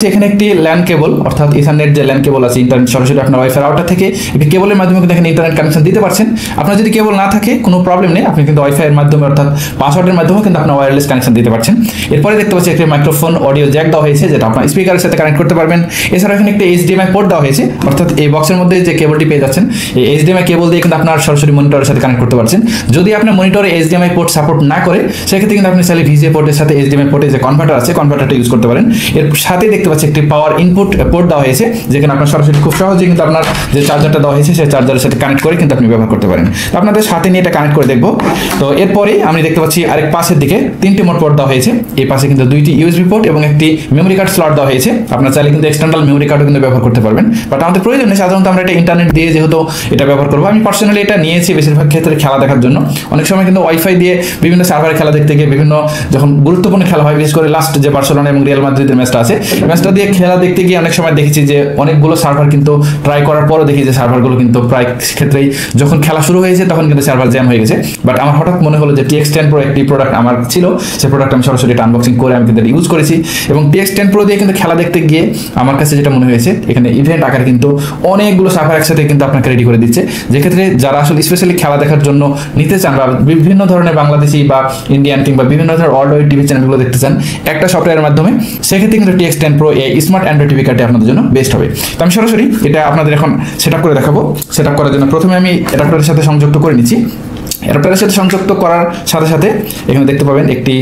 এখানে একটি ল্যান কেবল অর্থাৎ ইথারনেট যে ল্যান কেবল আছে ইন্টারনেট সরাসরি আপনার ওয়াইফাই রাউটার থেকে একটি কেবলের মাধ্যমে কিন্তু এখানে ইন্টারনেট কানেকশন দিতে পারছেন। আপনার যদি কেবল না থাকে কোনো প্রবলেম নেই, আপনি কিন্তু ওয়াইফাই এর মাধ্যমে অর্থাৎ পাসওয়ার্ডের মাধ্যমে কিন্তু আপনার ওয়্যারলেস কানেকশন দিতে পারছেন। এরপরে দেখতে পাচ্ছি একটি মাইক্রোফোন অডিও জ্যাক দেওয়া হয়েছে যেটা আপনার স্পিকারের সাথে কানেক্ট করতে পারবেন। এছাড়া এখানে একটা HDMI পোর্ট দেওয়া হয়েছে, অর্থাৎ এই বক্সের মধ্যে যে কেবলটি পেয়ে যাচ্ছেন এই HDMI কেবল দিয়ে কিন্তু আপনার সরাসরি মনিটরের সাথে কানেক্ট করতে পারছেন। যদি আপনার মনিটরে HDMI পোর্ট সাপোর্ট না করে সেক্ষেত্রে কিন্তু আপনি চাইলে VGA পোর্টের সাথে HDMI পোর্টে যে কনভার্টার আছে কনভার্টারটা ইউজ করতে পারেন। এর সাথে দেখতে পাচ্ছি একটি পাওয়ার ইনপুট পোর্ট দেওয়া হয়েছে যেখানে আপনার সরাসরি খুব সহজে কিন্তু আপনার যে চার্জারটা দেওয়া হয়েছে সেই চার্জারের সাথে কানেক্ট করে কিন্তু আপনি ব্যবহার করতে পারেন। তো আপনাদের সাথে নিয়ে এটা কানেক্ট করে দেখবো। তো এরপরে আমি দেখতে পাচ্ছি আরেক পাশের দিকে তিনটি মোট পোর্ট দেওয়া হয়েছে। এই পাশে কিন্তু দুইটি USB পোর্ট এবং একটি মেমোরি কার্ড স্লট দেওয়া হয়েছে। আপনারা চাইলে কিন্তু এক্সটার্নাল মেমোরি কার্ডও কিন্তু ব্যবহার করতে পারবেন, বাট আমাদের প্রয়োজন নেই। সাধারণত আমরা এটা ইন্টারনেট দিয়ে যেহেতু এটা ব্যবহার করবো, আমি পার্সোনালি এটা নিয়েছি বেশিরভাগ ক্ষেত্রে খেলা দেখার জন্য। অনেক সময় কিন্তু ওয়াইফাই দিয়ে বিভিন্ন সার্ভারে খেলা দেখতে গিয়ে বিভিন্ন যখন গুরুত্বপূর্ণ খেলা হয়, বিশেষ করে লাস্ট যে বার্সেলোনা এবং রিয়াল মাদ্রিদের ম্যাচটা আছে, ম্যাচটা দিয়ে খেলা দেখতে গিয়ে অনেক সময় দেখেছি যে অনেকগুলো সার্ভার কিন্তু ট্রাই করার পরও দেখি যে সার্ভারগুলো কিন্তু প্রায় ক্ষেত্রেই যখন খেলা শুরু হয়েছে তখন কিন্তু সার্ভার জ্যাম হয়ে গেছে। বাট আমার হঠাৎ মনে হলো যে TX10 Pro একটি প্রোডাক্ট আমার ছিল, সেই প্রোডাক্ট আমি সরাসরি এটা আনবক্সিং করে আমি কিন্তু ইউজ করেছি এবং TX10 Pro দিয়ে কিন্তু খেলা দেখতে গিয়ে আমার কাছে যেটা মনে হয়েছে এখানে ইভেন্ট আকারে কিন্তু অনেকগুলো সার্ভার একসাথে কিন্তু আপনাকে রেডি করে দিচ্ছে, যেক্ষেত্রে যারা আসলে স্পেশালি খেলা দেখার জন্য নিতে চান বা বিভিন্ন ধরনের বাংলাদেশি বা ইন্ডিয়ান কিংবা বিভিন্ন ধরনের ওয়ার্ল্ড ওয়াইড টিভি চ্যানেলগুলো দেখতে চান একটা সফটওয়্যারের মাধ্যমে, সেক্ষেত্রে কিন্তু TX10 Pro এই স্মার্ট অ্যান্ড্রয়েড টিভি কার্ডটি আপনাদের জন্য বেস্ট হবে। তো আমি সরাসরি এটা আপনাদের এখন সেটআপ করে দেখাবো। সেটআপ করার জন্য প্রথমে আমি অ্যাডাপ্টারের সাথে সংযুক্ত করে নিচ্ছি। অ্যাডাপ্টারের সাথে সংযুক্ত করার সাথে সাথে এখানে দেখতে পাবেন একটি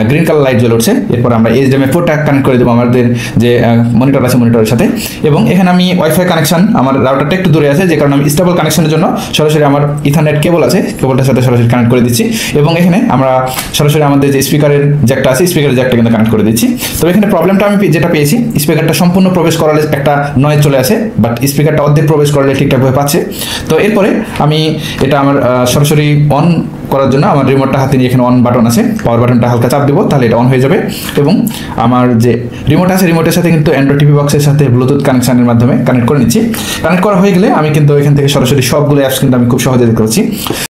গ্রিন কালার লাইট জ্বলে উঠছে। এরপর আমরা HDMI পোর্টটা কানেক্ট করে দেবো আমাদের যে মনিটর আছে মনিটরের সাথে, এবং এখানে আমি ওয়াইফাই কানেকশন, আমার রাউটারটা একটু দূরে আছে যে কারণে আমি স্টেবল কানেকশনের জন্য সরাসরি আমার ইথারনেট কেবল আছে কেবলটার সাথে সরাসরি কানেক্ট করে দিচ্ছি, এবং এখানে আমরা সরাসরি আমাদের যে স্পিকারের জ্যাকটা আছে স্পিকারের জ্যাকটা কিন্তু কানেক্ট করে দিচ্ছি। তবে এখানে প্রবলেমটা আমি যেটা পেয়েছি, স্পিকারটা সম্পূর্ণ প্রবেশ করালে একটা নয়েজ চলে আসে, বাট স্পিকারটা অর্ধেক প্রবেশ করলে ঠিকঠাকভাবে পাচ্ছে। তো এরপরে আমি এটা আমার সরাসরি অন করার জন্য আমার রিমোটটা হাতে নিয়ে এখানে অন বাটন আছে, পাওয়ার বাটনটা হালকা চাপ দেবো তাহলে এটা অন হয়ে যাবে, এবং আমার যে রিমোট আছে রিমোটের সাথে কিন্তু অ্যান্ড্রয়েড টিভি বক্সের সাথে ব্লুটুথ কানেকশনের মাধ্যমে কানেক্ট করে নিচ্ছি। কানেক্ট করা হয়ে গেলে আমি কিন্তু এখান থেকে সরাসরি সবগুলো অ্যাপস কিন্তু আমি খুব সহজে দেখতে পাচ্ছি।